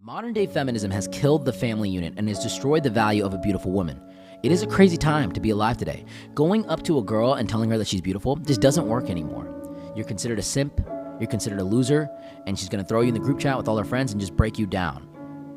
Modern day feminism has killed the family unit and has destroyed the value of a beautiful woman. It is a crazy time to be alive today. Going up to a girl and telling her that she's beautiful just doesn't work anymore. You're considered a simp, you're considered a loser, and she's gonna throw you in the group chat with all her friends and just break you down.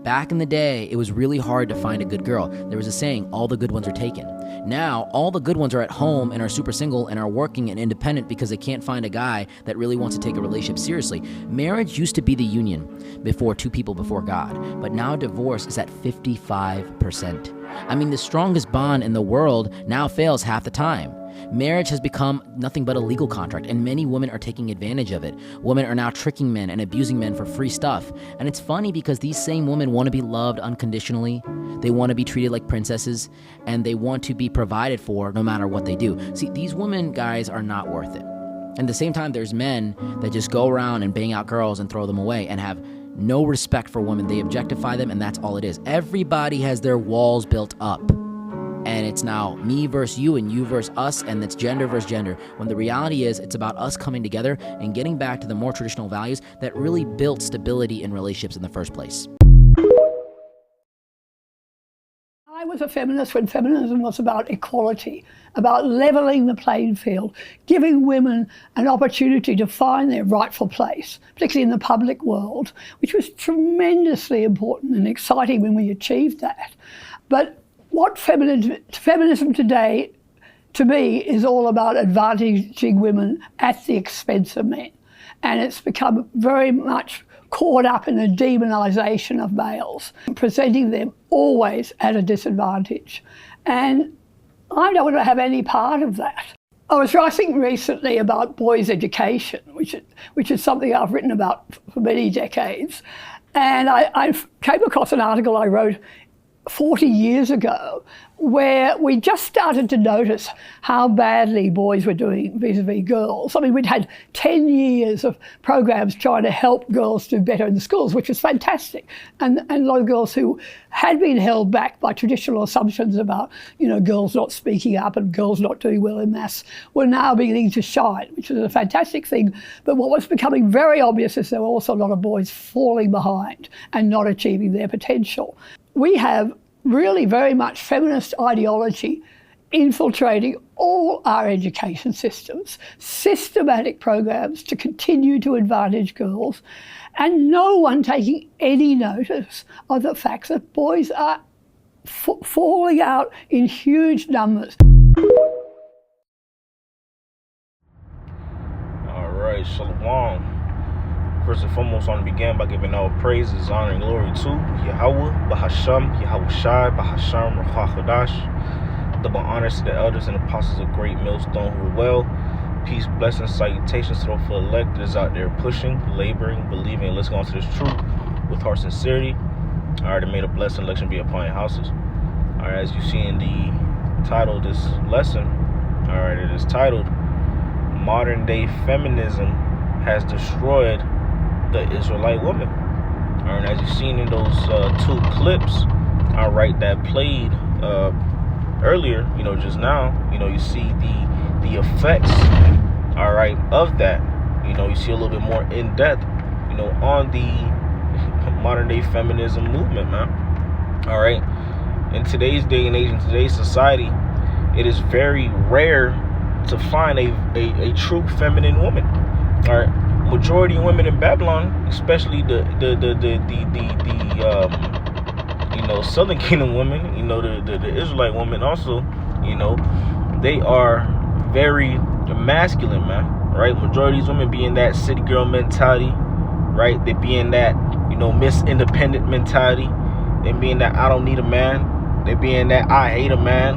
Back in the day, it was really hard to find a good girl. There was a saying, all the good ones are taken. Now, all the good ones are at home and are super single and are working and independent because they can't find a guy that really wants to take a relationship seriously. Marriage used to be the union before two people before God, but now divorce is at 55%. I mean, the strongest bond in the world now fails half the time. Marriage has become nothing but a legal contract, and many women are taking advantage of it. Women are now tricking men and abusing men for free stuff. And it's funny because these same women want to be loved unconditionally. They want to be treated like princesses, and they want to be provided for no matter what they do. See, these women, guys, are not worth it. And at the same time, there's men that just go around and bang out girls and throw them away and have no respect for women. They objectify them, and that's all it is. Everybody has their walls built up. And it's now me versus you and you versus us, and it's gender versus gender. When the reality is, it's about us coming together and getting back to the more traditional values that really built stability in relationships in the first place. I was a feminist when feminism was about equality, about levelling the playing field, giving women an opportunity to find their rightful place, particularly in the public world, which was tremendously important and exciting when we achieved that. But what feminism today, to me, is all about advantaging women at the expense of men. And it's become very much caught up in the demonisation of males, presenting them always at a disadvantage. And I don't want to have any part of that. I was writing recently about boys' education, which is something I've written about for many decades. And I came across an article I wrote 40 years ago, where we just started to notice how badly boys were doing vis-a-vis girls. I mean, we'd had 10 years of programs trying to help girls do better in the schools, which was fantastic. And a lot of girls who had been held back by traditional assumptions about, girls not speaking up and girls not doing well in maths were now beginning to shine, which was a fantastic thing. But what was becoming very obvious is there were also a lot of boys falling behind and not achieving their potential. We have really very much feminist ideology infiltrating all our education systems, systematic programs to continue to advantage girls, and no one taking any notice of the fact that boys are falling out in huge numbers. All right, shalom. First and foremost, I want to begin by giving all praises, honor, and glory to Yahweh, Bahasham, Yahweh Shai, Bahasham, Ruach Hadash. Double honors to the elders and apostles of Great Millstone who are well. Peace, blessings, salutations to the elect that is out there pushing, laboring, believing, and listening to this truth with heart sincerity. I already made a blessed election be upon your houses. All right, as you see in the title of this lesson, all right, it is titled, Modern Day Feminism Has Destroyed the Israelite Woman. All right, as you've seen in those two clips, all right, that played earlier, just now, you see the effects, all right, of that. You see a little bit more in depth, on the modern day feminism movement, man. All right, in today's day and age, in today's society, it is very rare to find a true feminine woman. All right. Majority of women in Babylon, especially the Southern Kingdom women, the Israelite women also, they are very masculine, man, right? Majority of these women be in that city girl mentality, right? They be in that, Miss Independent mentality. They be in that I don't need a man. They be in that I hate a man,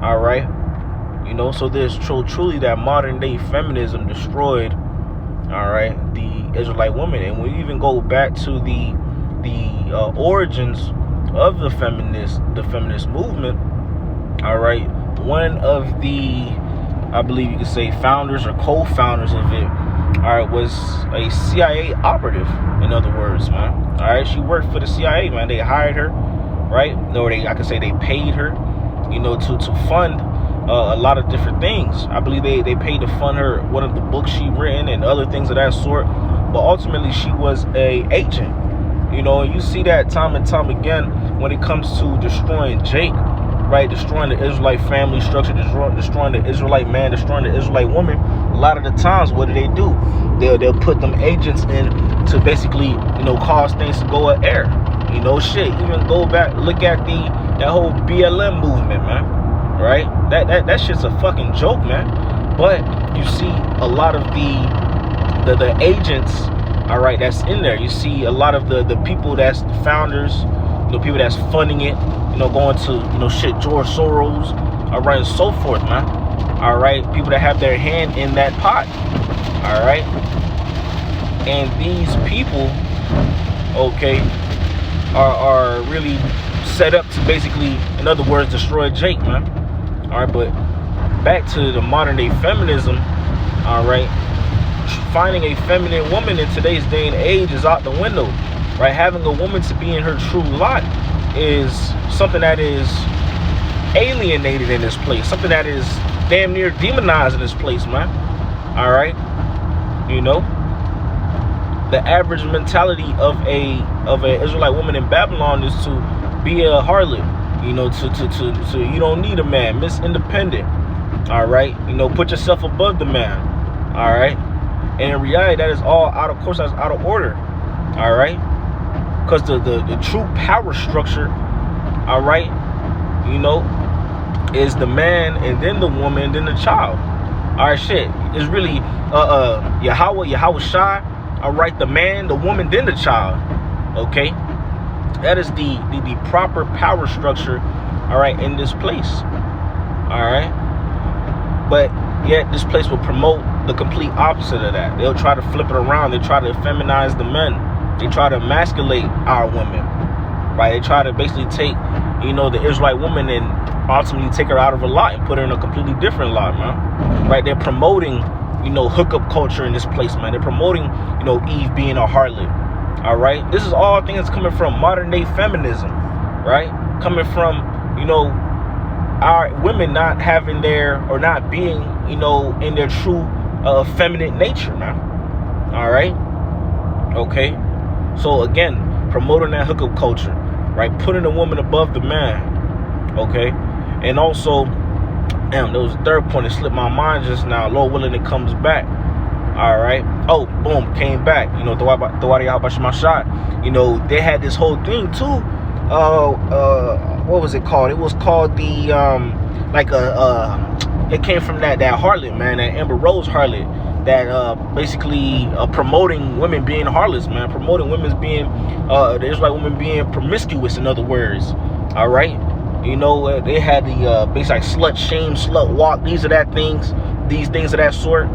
all right? So there's truly that modern day feminism destroyed, all right, the Israelite woman. And we even go back to the origins of the feminist movement. All right, one of the, I believe you could say, founders or co-founders of it, all right, was a CIA operative. In other words, man, all right, she worked for the CIA, man. They hired her, right? Or I could say they paid her, to fund a lot of different things. I believe they paid to fund her one of the books she written and other things of that sort. But ultimately, she was a agent, You know, and you see that time and time again when it comes to destroying Jake, right? Destroying the Israelite family structure, destroying the Israelite man, destroying the Israelite woman. A lot of the times, what do? They'll put them agents in to basically, you know, cause things to go in air. You know, shit. Even go back, look at that whole BLM movement, man. Right? That shit's a fucking joke, man. But you see a lot of the agents, all right, that's in there. You see a lot of the people that's the founders, you know, people that's funding it, you know, going to, you know, shit, George Soros, all right, and so forth, man. All right, people that have their hand in that pot, all right. And these people, okay, are really set up to basically, in other words, destroy Jake, man. All right, but back to the modern day feminism, all right. Finding a feminine woman in today's day and age is out the window, right? Having a woman to be in her true lot is something that is alienated in this place, something that is damn near demonized in this place, man. All right, you know, the average mentality of a Israelite woman in Babylon is to be a harlot, you know, to you don't need a man, Miss Independent, all right, you know, put yourself above the man, all right. And in reality, that is all out of course, that's out of order, all right? Because the true power structure, all right, you know, is the man and then the woman and then the child. All right, shit, it's really Yahweh Shai, all right, the man, the woman, then the child, okay? That is the proper power structure, all right, in this place, all right? But yet this place will promote the complete opposite of that. They'll try to flip it around. They try to feminize the men. They try to emasculate our women, right? They try to basically take, you know, the Israelite woman and ultimately take her out of her lot and put her in a completely different lot, man. Right? They're promoting, you know, hookup culture in this place, man. They're promoting, you know, Eve being a harlot. All right? This is all things coming from modern day feminism, right? Coming from, you know, our women not having their, or not being, you know, in their true feminine nature, man. All right, okay. So again, promoting that hookup culture, right? Putting the woman above the man, okay. And also, damn, there was a third point that slipped my mind just now. Lord willing, it comes back. All right. Oh, boom, came back. You know, shot. You know, they had this whole thing too. What was it called? It was called the it came from that harlot, man, that Amber Rose harlot, that basically promoting women being harlots, man, promoting women's being the Israelite women being promiscuous, in other words. All right, you know, they had the basically like slut shame, slut walk, these things of that sort.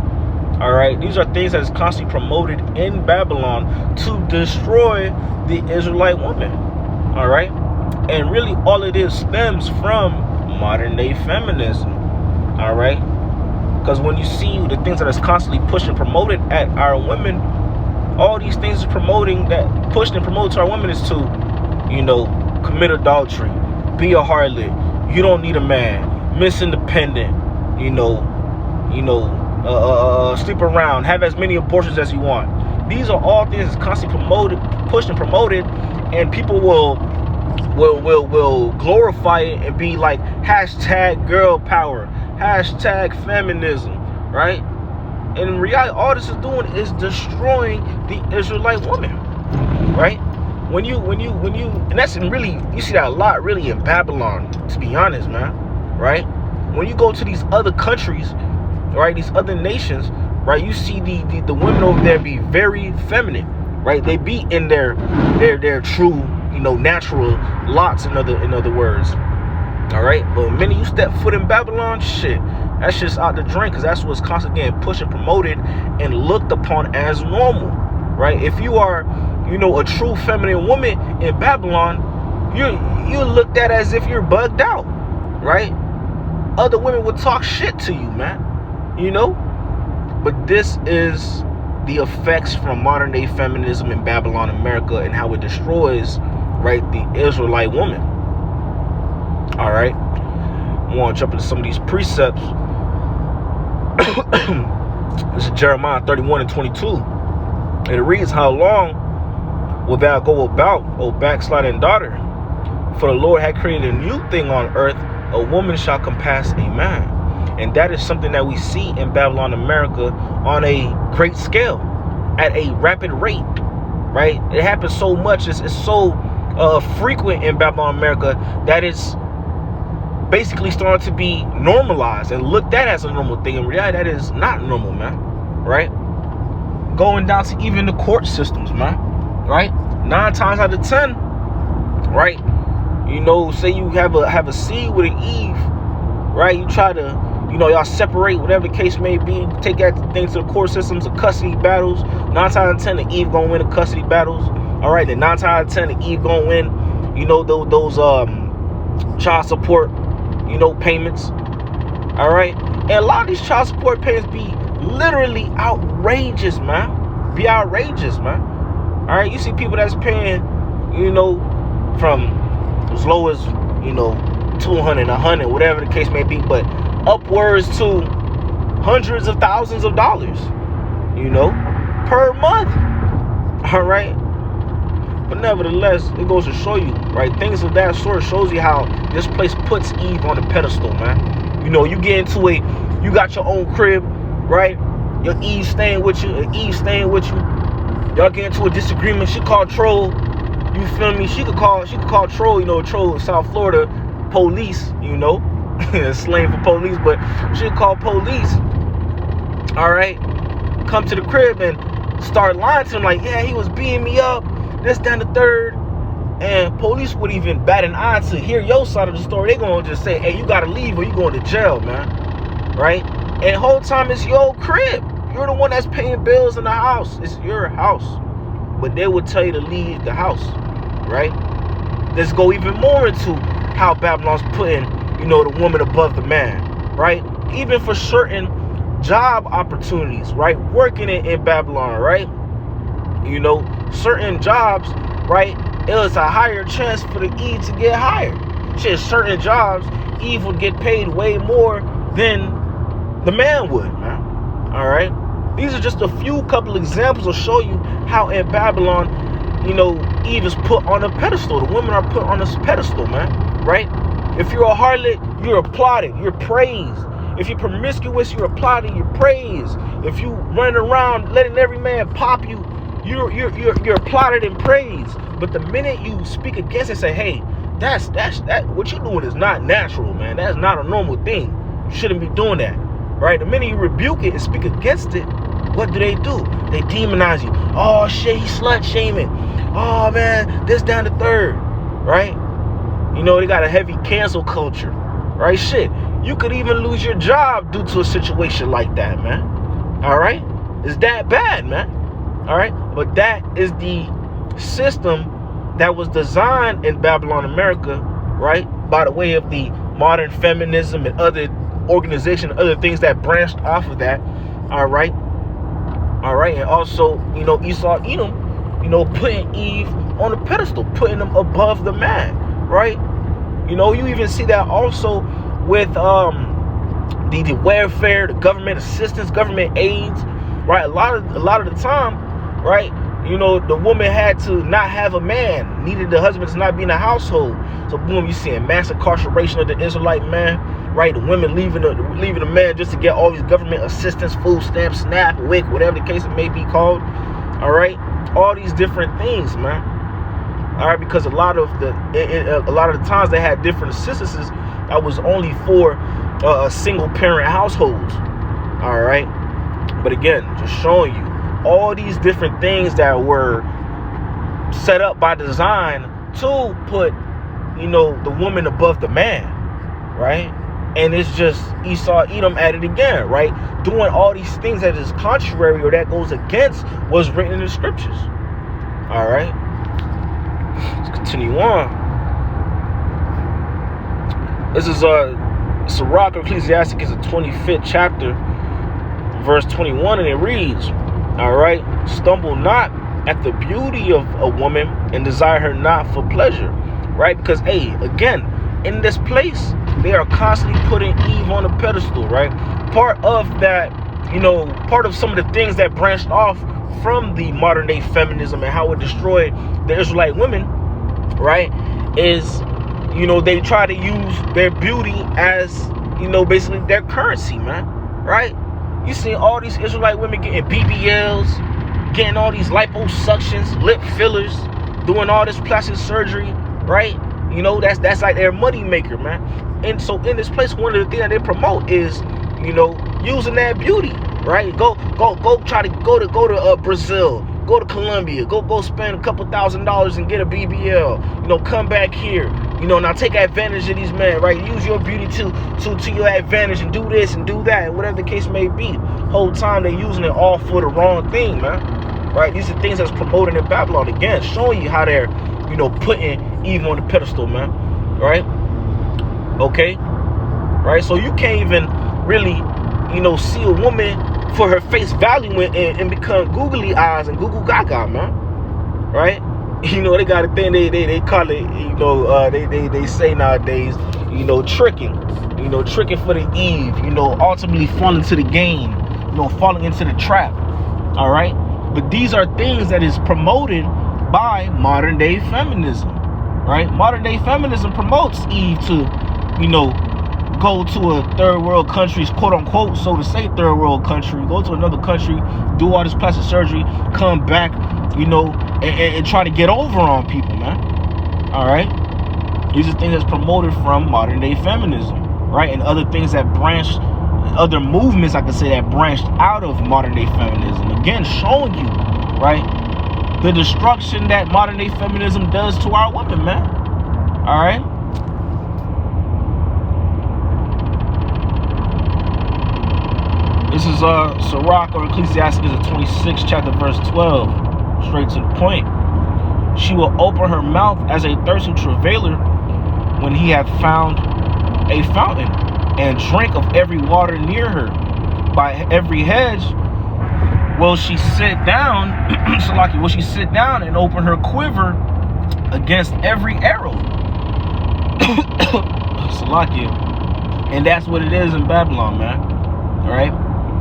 All right, these are things that is constantly promoted in Babylon to destroy the Israelite woman. All right, and really all it is stems from modern day feminism. All right, because when you see the things that is constantly pushed and promoted at our women, all these things is promoting, that pushed and promoted to our women, is to, you know, commit adultery, be a harlot, you don't need a man, Miss Independent, you know, sleep around, have as many abortions as you want. These are all things that's constantly promoted, pushed and promoted, and people will glorify it and be like hashtag girl power, hashtag feminism, right? And in reality, all this is doing is destroying the Israelite woman, right? When you, and that's really, you see that a lot really in Babylon, to be honest, man, right? When you go to these other countries, right, these other nations, right, you see the women over there be very feminine, right? They be in their true, you know, natural lots, in other words. All right, but the minute you step foot in Babylon, shit, that's just out the drain, because that's what's constantly getting pushed and promoted and looked upon as normal, right? If you are, you know, a true feminine woman in Babylon, you're looked at as if you're bugged out, right? Other women would talk shit to you, man, you know. But this is the effects from modern day feminism in Babylon, America, and how it destroys, right, the Israelite woman. All right, I want to jump into some of these precepts. This is Jeremiah 31 and 22. And it reads, how long will thou go about, O backsliding daughter? For the Lord had created a new thing on earth, a woman shall compass a man. And that is something that we see in Babylon, America on a great scale, at a rapid rate, right? It happens so much, it's so frequent in Babylon, America, that it's basically starting to be normalized and looked at as a normal thing. In reality, that is not normal, man, right? Going down to even the court systems, man, right? 9 times out of 10, right? You know, say you have a seed with an Eve, right? You try to, you know, y'all separate, whatever the case may be, take that things to the court systems, the custody battles. 9 times out of 10, the Eve gonna win the custody battles. All right, then 9 times out of 10, the Eve gonna win, you know, those child support, you know, payments. All right, and a lot of these child support payments be literally outrageous, man. Be outrageous, man. All right, you see people that's paying, you know, from as low as, you know, 200, 100, whatever the case may be, but upwards to hundreds of thousands of dollars, you know, per month. All right, but nevertheless, it goes to show you, right, things of that sort shows you how this place puts Eve on a pedestal, man. You know, you get into you got your own crib, right? Your Eve staying with you, and Eve staying with you. Y'all get into a disagreement. She called Troll. You feel me? She could call Troll. You know, Troll, South Florida police. You know, slang for police, but she call police. All right, come to the crib and start lying to him like, yeah, he was beating me up, this, that, and the third. And police would even bat an eye to hear your side of the story. They gonna just say, hey, you gotta leave or you going to jail, man. Right? And the whole time it's your crib. You're the one that's paying bills in the house. It's your house. But they would tell you to leave the house. Right? Let's go even more into how Babylon's putting, you know, the woman above the man. Right? Even for certain job opportunities, right? Working in Babylon, right? You know, certain jobs, right? It was a higher chance for the Eve to get hired. Shit, certain jobs, Eve would get paid way more than the man would, man. All right? These are just a few couple examples to show you how in Babylon, you know, Eve is put on a pedestal. The women are put on this pedestal, man. Right? If you're a harlot, you're applauded, you're praised. If you're promiscuous, you're applauded, you're praised. If you run around letting every man pop you, you're applauded and praised. But the minute you speak against it and say, hey, that's what you're doing is not natural, man. That's not a normal thing. You shouldn't be doing that. Right? The minute you rebuke it and speak against it, what do? They demonize you. Oh shit, he's slut shaming. Oh man, this, down the third. Right? You know, they got a heavy cancel culture. Right? Shit. You could even lose your job due to a situation like that, man. All right? It's that bad, man. All right? But that is the system that was designed in Babylon, America, right? By the way of the modern feminism and other organizations, other things that branched off of that. All right? All right? And also, you know, Esau, Edom, you know, putting Eve on a pedestal, putting them above the man, right? You know, you even see that also with the welfare, the government assistance, government aids, right? A lot of the time, right? You know, the woman had to not have a man, needed the husband to not be in the household. So boom, you seeing mass incarceration of the Israelite man, right? The women leaving the man just to get all these government assistance, food stamps, SNAP, WIC, whatever the case it may be called. All right, all these different things, man. All right, because a lot of the times they had different assistances that was only for single parent households. All right, but again, just showing you all these different things that were set up by design to put, you know, the woman above the man, right? And it's just Esau, Edom at it again, right? Doing all these things that is contrary or that goes against what's written in the scriptures. All right, let's continue on. This is Sirach of Ecclesiastic is the 25th chapter, verse 21, and it reads, all right, stumble not at the beauty of a woman and desire her not for pleasure, right? Because, hey, again, in this place, they are constantly putting Eve on a pedestal, right? Part of that part of some of the things that branched off from the modern day feminism and how it destroyed the Israelite women, right, is, they try to use their beauty as, basically their currency, man, right? You see all these Israelite women getting BBLs, getting all these liposuctions, lip fillers, doing all this plastic surgery, right? That's like their money maker, man. And so in this place, one of the things that they promote is, using that beauty, right? Go try to go to Brazil, go to Colombia, go spend a couple $1,000s and get a BBL, come back here, now take advantage of these men, right? Use your beauty to your advantage and do this and do that, and whatever the case may be. Whole time they're using it all for the wrong thing, man, right? These are things that's promoted in Babylon, again, showing you how they're, putting Eve on the pedestal, man, right? Okay, right? So you can't even really, see a woman for her face value and become googly eyes and Google Gaga, man, right? They got a thing they call it, they say nowadays, tricking, tricking for the Eve, ultimately falling to the game, falling into the trap, all right? But these are things that is promoted by modern day feminism, right? Modern day feminism promotes Eve to, go to a third world country, quote unquote, so to say third world country, go to another country, do all this plastic surgery, come back, and try to get over on people, man. All right? These are things that's promoted from modern day feminism, right? And other things that branched, other movements, I could say, that branched out of modern day feminism. Again, showing you, right, the destruction that modern day feminism does to our women, man. All right? This is Sirach, or Ecclesiastes, the 26th chapter, verse 12. Straight to the point. She will open her mouth as a thirsty travailer when he hath found a fountain, and drink of every water near her. By every hedge will she sit down, Salaki, will she sit down and open her quiver against every arrow. Salaki. And that's what it is in Babylon, man. All right?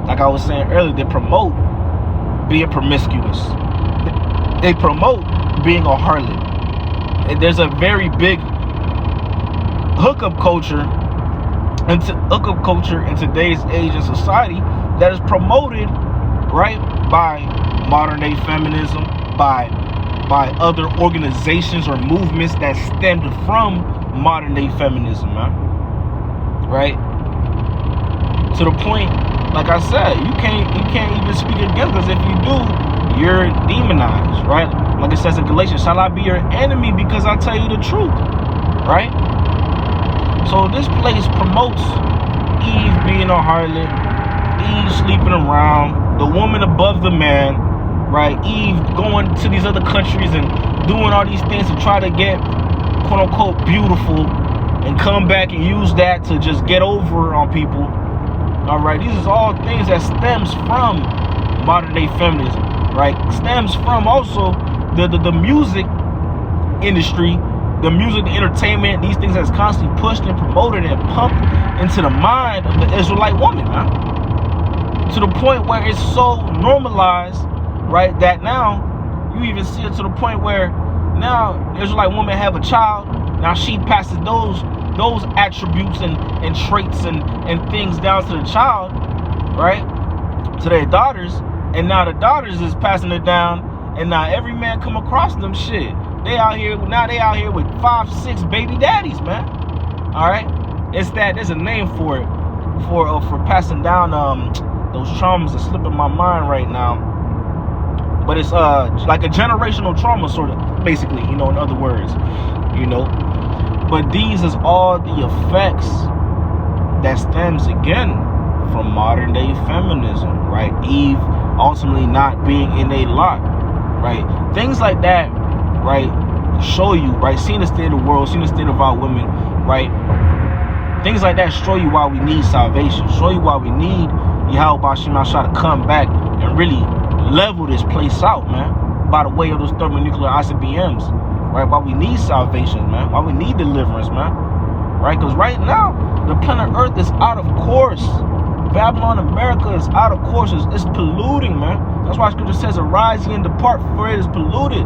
Like I was saying earlier, they promote being promiscuous. They promote being a harlot. And there's a very big hookup culture in today's age and society that is promoted, right, by modern day feminism, by other organizations or movements that stemmed from modern day feminism, man. Right? To the point, like I said, you can't even speak against, because if you do, you're demonized, right? Like it says in Galatians, shall I be your enemy because I tell you the truth, right? So this place promotes Eve being a harlot, Eve sleeping around, the woman above the man, right? Eve going to these other countries and doing all these things to try to get, quote unquote, beautiful, and come back and use that to just get over on people. All right, these are all things that stems from modern day feminism, right? Stems from also the music industry, the music, the entertainment, these things that's constantly pushed and promoted and pumped into the mind of the Israelite woman, man. To the point where it's so normalized, right, that now you even see it to the point where now the Israelite woman have a child, now she passes those attributes and traits and things down to the child, right, to their daughters, and now the daughters is passing it down, and now every man come across them, shit, they out here with 5, 6 baby daddies, man. All right, there's a name for it, for passing down those traumas that slip in my mind right now, but it's like a generational trauma, sort of, basically, in other words, but these is all the effects that stems again from modern day feminism, right? Eve ultimately not being in a lot, right? Things like that, right, show you, right, seeing the state of the world, seeing the state of our women, right? Things like that show you why we need salvation, show you why we need Yahweh Bashim Ashah to come back and really level this place out, man, by the way of those thermonuclear ICBMs, right? Why we need salvation, man, why we need deliverance, man, right? Because right now, the planet Earth is out of course. Babylon America is out of course. It's polluting, man. That's why scripture says, arise ye and depart, for it is polluted.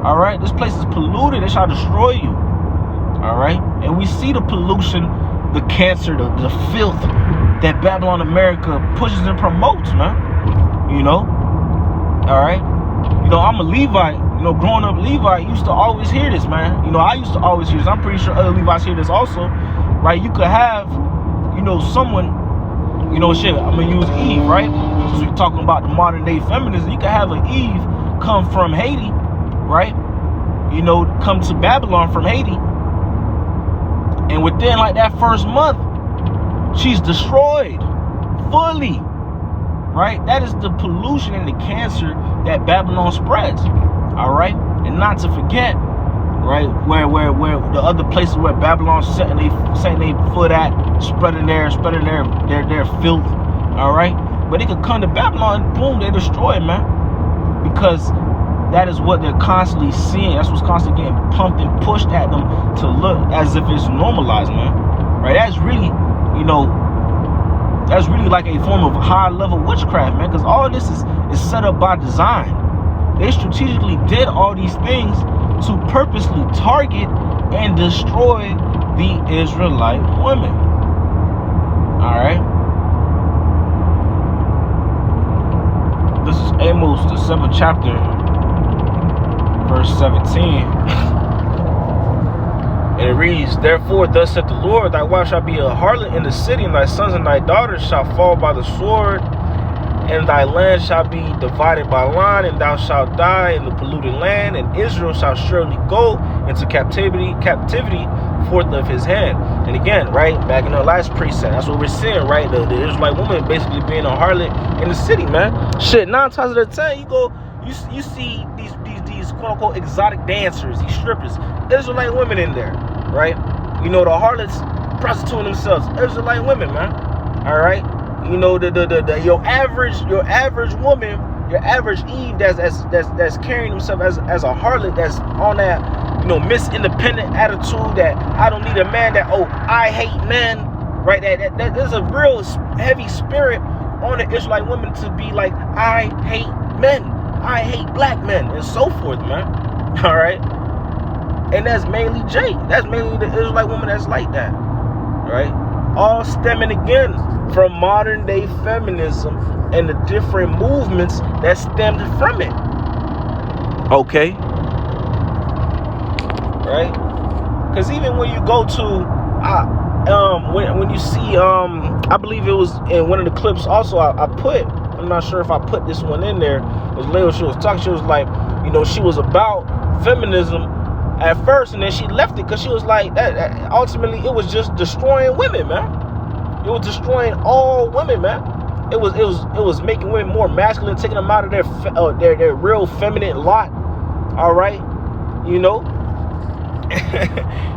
All right, this place is polluted. It shall destroy you. All right, and we see the pollution, the cancer, the filth that Babylon America pushes and promotes, man. You know, all right. You know, I'm a Levite. You know, growing up Levite, used to always hear this, man. You know, I used to always hear this. I'm pretty sure other Levites hear this also, right? You could have, you know, someone, you know, shit, I'm gonna use Eve, right? Since we're talking about the modern day feminism, you could have an Eve come from Haiti, right? You know, come to Babylon from Haiti. And within like that first month, she's destroyed fully, right? That is the pollution and the cancer that Babylon spreads, all right? And not to forget, right, where the other places where Babylon's setting they foot at, spreading their filth, all right? But they could come to Babylon, boom, they destroy it, man, because that is what they're constantly seeing. That's what's constantly getting pumped and pushed at them to look as if it's normalized, man. Right? That's really, you know, that's really like a form of high-level witchcraft, man, because all of this is set up by design. They strategically did all these things to purposely target and destroy the Israelite women. All right? This is Amos, the 7th chapter, verse 17, and it reads, therefore thus saith the Lord, thy wife shall be a harlot in the city, and thy sons and thy daughters shall fall by the sword, and thy land shall be divided by line, and thou shalt die in the polluted land, and Israel shall surely go into captivity forth of his hand. And again, right, back in the last precept, that's what we're seeing, right? The Israelite woman basically being a harlot in the city, man. Shit, 9 times out of 10, you see these quote-unquote exotic dancers, these strippers, Israelite women in there, right? You know, the harlots prostituting themselves, Israelite women, man. All right, you know, your average woman, your average Eve that's carrying himself as a harlot, that's on that, you know, Miss Independent attitude, that I don't need a man, that, oh, I hate men, right? That there's a real heavy spirit on the Israelite women to be like, I hate men, I hate black men, and so forth, man. All right, and that's mainly Jay. That's mainly the Israelite woman that's like that, right? All stemming again from modern day feminism and the different movements that stemmed from it. Okay, right? Because even when you go to, when you see, I believe it was in one of the clips also I put. I'm not sure if I put this one in there. It was later she was talking. She was like, you know, she was about feminism at first, and then she left it because she was like, that ultimately it was just destroying women, man. It was destroying all women, man. It was making women more masculine, taking them out of their real feminine lot. All right, you know.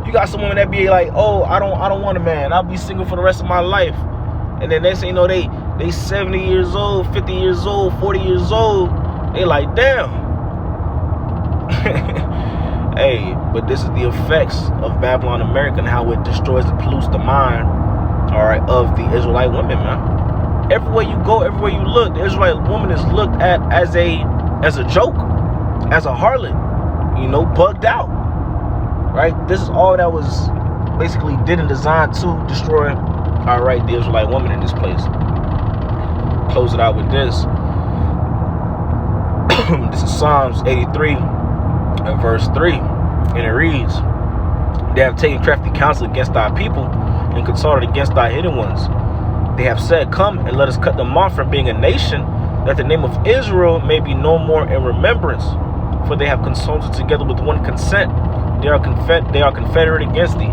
You got some women that be like, oh, I don't want a man, I'll be single for the rest of my life. And then next thing you know, they 70 years old, 50 years old, 40 years old. They like, damn. Hey, but this is the effects of Babylon America and how it destroys and pollutes the mind, all right, of the Israelite women, man. Everywhere you go, everywhere you look, the Israelite woman is looked at as a joke, as a harlot, you know, bugged out, right? This is all that was basically did and designed to destroy, all right, the Israelite woman in this place. Close it out with this. This is Psalms 83 and verse 3, and it reads, they have taken crafty counsel against thy people and consulted against thy hidden ones. They have said, come and let us cut them off from being a nation, that the name of Israel may be no more in remembrance. For they have consulted together with one consent. They are confederate against thee.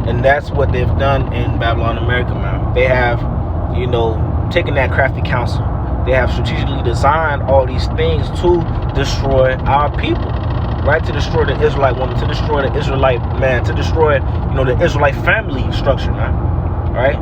And that's what they've done in Babylon America, man. They have, you know, taken that crafty counsel. They have strategically designed all these things to destroy our people, right? To destroy the Israelite woman, to destroy the Israelite man, to destroy, you know, the Israelite family structure, man, right?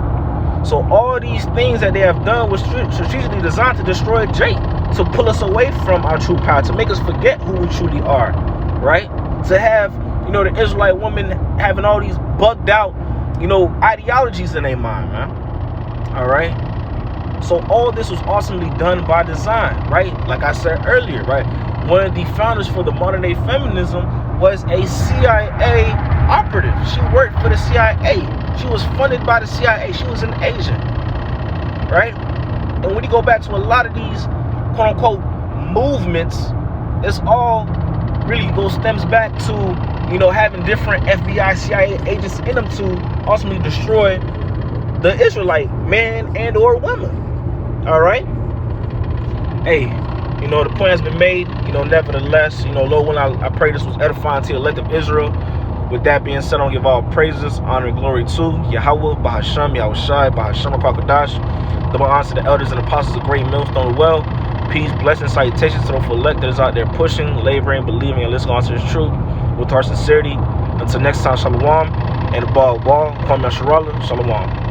So all these things that they have done was strategically designed to destroy Jake, to pull us away from our true power, to make us forget who we truly are, right? To have, you know, the Israelite woman having all these bugged out, you know, ideologies in their mind, man. All right. So all this was awesomely done by design, right? Like I said earlier, right? One of the founders for the modern day feminism was a CIA operative. She worked for the CIA. She was funded by the CIA. She was an agent, right? And when you go back to a lot of these quote unquote movements, it's all really stems back to, you know, having different FBI, CIA agents in them to ultimately destroy the Israelite man and or women. All right. Hey, you know, the point has been made. You know, nevertheless, you know, Lord, when I pray this was edifying to the elect of Israel. With that being said, I don't give all praises, honor, and glory to Yahweh, Bahasham, Yahweh Shai, Bahasham, Pakadash. Double honor to the elders and apostles of Great Millstone Well. Peace, blessings, salutations to those elect that is out there pushing, laboring, believing, and listening to His truth with our sincerity. Until next time, Shalom. And above all, call me Shalom.